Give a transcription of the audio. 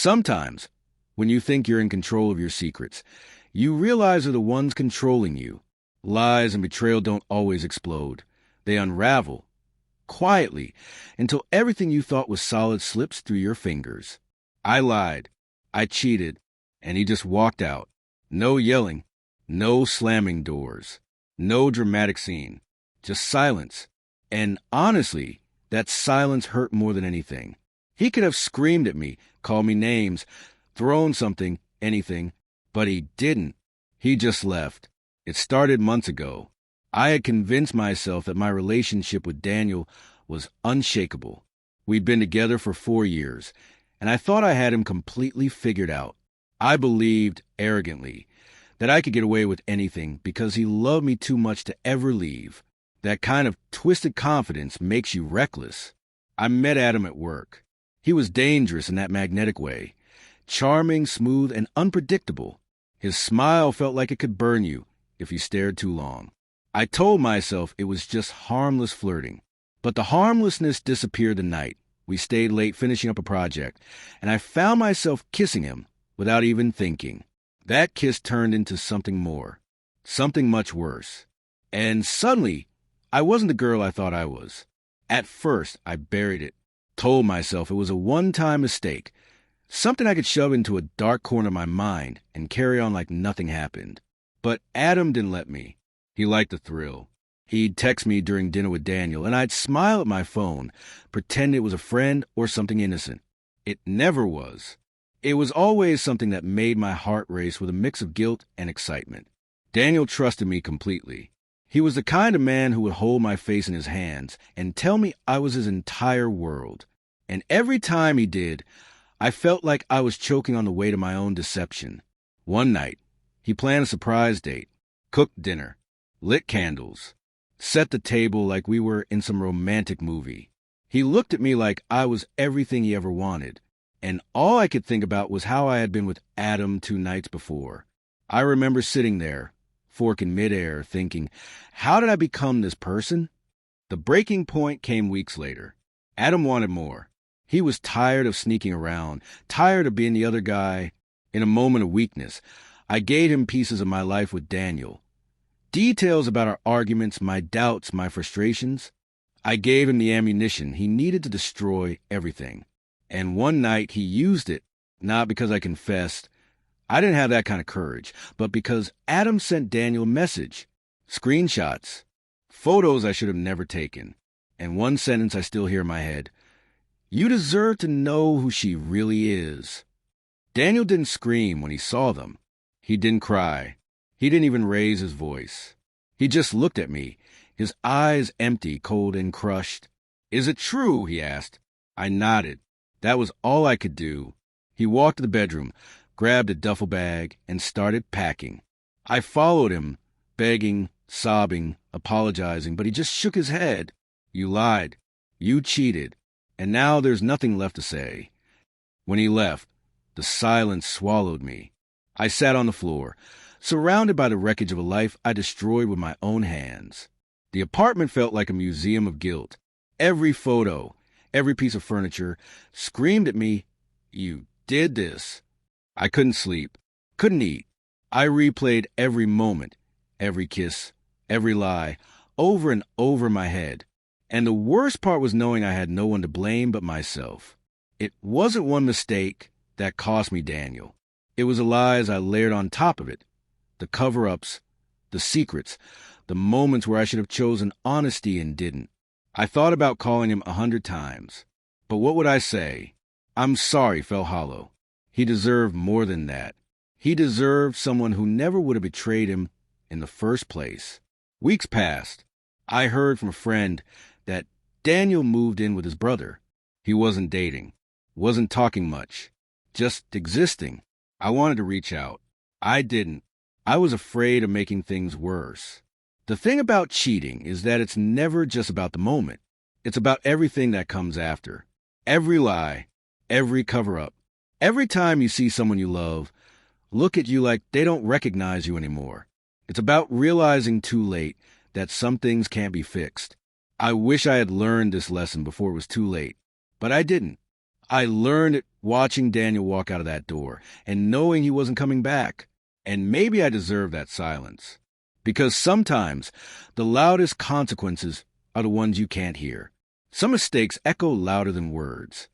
Sometimes, when you think you're in control of your secrets, you realize they're the ones controlling you. Lies and betrayal don't always explode. They unravel, quietly, until everything you thought was solid slips through your fingers. I lied. I cheated. And he just walked out. No yelling. No slamming doors. No dramatic scene. Just silence. And honestly, that silence hurt more than anything. He could have screamed at me, called me names, thrown something, anything, but he didn't. He just left. It started months ago. I had convinced myself that my relationship with Daniel was unshakable. We'd been together for 4 years, and I thought I had him completely figured out. I believed, arrogantly, that I could get away with anything because he loved me too much to ever leave. That kind of twisted confidence makes you reckless. I met Adam at work. He was dangerous in that magnetic way. Charming, smooth, and unpredictable. His smile felt like it could burn you if you stared too long. I told myself it was just harmless flirting. But the harmlessness disappeared the night. We stayed late finishing up a project, and I found myself kissing him without even thinking. That kiss turned into something more, something much worse. And suddenly, I wasn't the girl I thought I was. At first, I buried it, told myself it was a one-time mistake, something I could shove into a dark corner of my mind and carry on like nothing happened. But Adam didn't let me. He liked the thrill. He'd text me during dinner with Daniel, and I'd smile at my phone, pretend it was a friend or something innocent. It never was. It was always something that made my heart race with a mix of guilt and excitement. Daniel trusted me completely. He was the kind of man who would hold my face in his hands and tell me I was his entire world. And every time he did, I felt like I was choking on the weight of my own deception. One night, he planned a surprise date, cooked dinner, lit candles, set the table like we were in some romantic movie. He looked at me like I was everything he ever wanted, and all I could think about was how I had been with Adam 2 nights before. I remember sitting there, fork in midair, thinking, how did I become this person? The breaking point came weeks later. Adam wanted more. He was tired of sneaking around, tired of being the other guy. In a moment of weakness, I gave him pieces of my life with Daniel. Details about our arguments, my doubts, my frustrations. I gave him the ammunition he needed to destroy everything. And one night he used it, not because I confessed. I didn't have that kind of courage, but because Adam sent Daniel a message. Screenshots. Photos I should have never taken. And one sentence I still hear in my head. You deserve to know who she really is. Daniel didn't scream when he saw them. He didn't cry. He didn't even raise his voice. He just looked at me, his eyes empty, cold, and crushed. Is it true? He asked. I nodded. That was all I could do. He walked to the bedroom, grabbed a duffel bag, and started packing. I followed him, begging, sobbing, apologizing, but he just shook his head. You lied. You cheated. And now there's nothing left to say. When he left, the silence swallowed me. I sat on the floor, surrounded by the wreckage of a life I destroyed with my own hands. The apartment felt like a museum of guilt. Every photo, every piece of furniture screamed at me, you did this. I couldn't sleep, couldn't eat. I replayed every moment, every kiss, every lie, over and over in my head. And the worst part was knowing I had no one to blame but myself. It wasn't one mistake that cost me Daniel. It was the lies I layered on top of it. The cover-ups, the secrets, the moments where I should have chosen honesty and didn't. I thought about calling him 100 times. But what would I say? I'm sorry fell hollow. He deserved more than that. He deserved someone who never would have betrayed him in the first place. Weeks passed. I heard from a friend that Daniel moved in with his brother. He wasn't dating, wasn't talking much, just existing. I wanted to reach out. I didn't. I was afraid of making things worse. The thing about cheating is that it's never just about the moment. It's about everything that comes after. Every lie, every cover-up. Every time you see someone you love, look at you like they don't recognize you anymore. It's about realizing too late that some things can't be fixed. I wish I had learned this lesson before it was too late, but I didn't. I learned it watching Daniel walk out of that door and knowing he wasn't coming back. And maybe I deserve that silence. Because sometimes the loudest consequences are the ones you can't hear. Some mistakes echo louder than words.